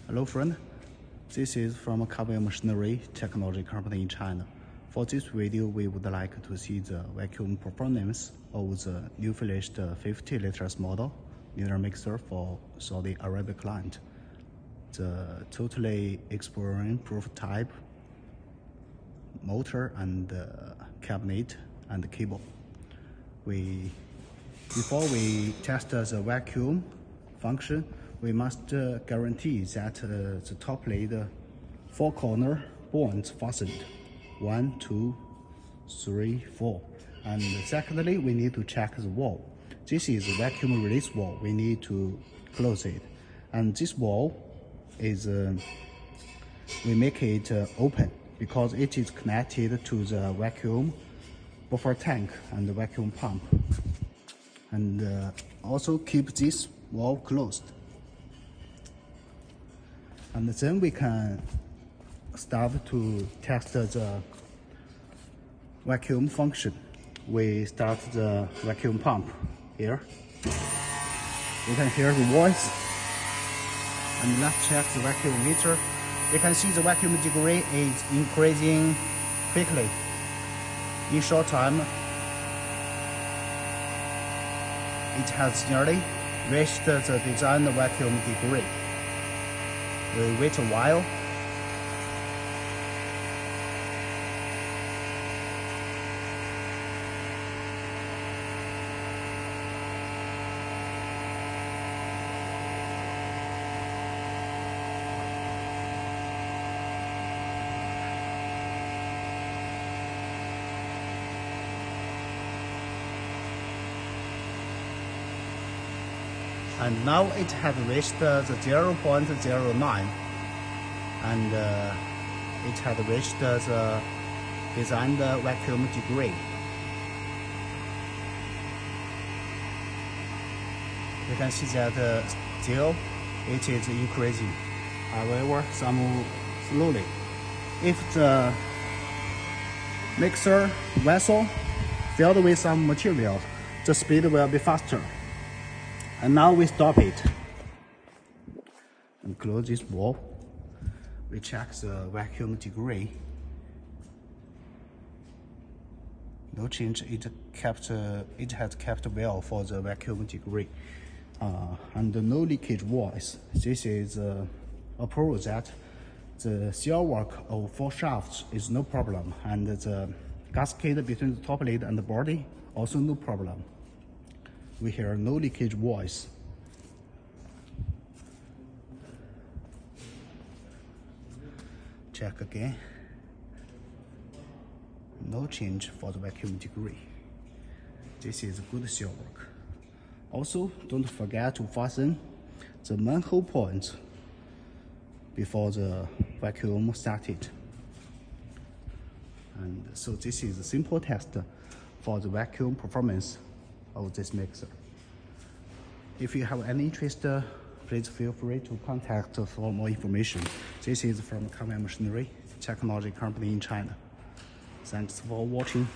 Hello friend, this is from Kawen Machinery Technology Company in China. For this video, we would like to see the vacuum performance of the new finished 50 liters model linear mixer for Saudi Arabia client. The totally explosion-proof type, motor and cabinet and cable. Before we test the vacuum function, we must guarantee that the top lid 4 corner bonds fastened. 1, 2, 3, 4. And secondly, we need to check the valve. This is a vacuum release valve. We need to close it. And this valve is, we make it open because it is connected to the vacuum buffer tank and the vacuum pump. And also keep this valve closed. And then we can start to test the vacuum function. We start the vacuum pump here. You can hear the voice. And let's check the vacuum meter. You can see the vacuum degree is increasing quickly. In short time, it has nearly reached the designed vacuum degree. We wait a while. And now it has reached the 0.09, and it has reached the designed vacuum degree. You can see that still it is increasing, however, some slowly. If the mixer vessel filled with some material, the speed will be faster. And now we stop it and close this valve. We check the vacuum degree. No change. It has kept well for the vacuum degree, and no leakage voice. This is a proof that the seal work of 4 shafts is no problem, and the gasket between the top lid and the body also no problem. We hear no leakage voice. Check again. No change for the vacuum degree. This is good seal work. Also, don't forget to fasten the manhole points before the vacuum started. And so this is a simple test for the vacuum performance of this mixer. If you have any interest, please feel free to contact for more information. This is from Kawen Machinery Technology Company in China. Thanks for watching.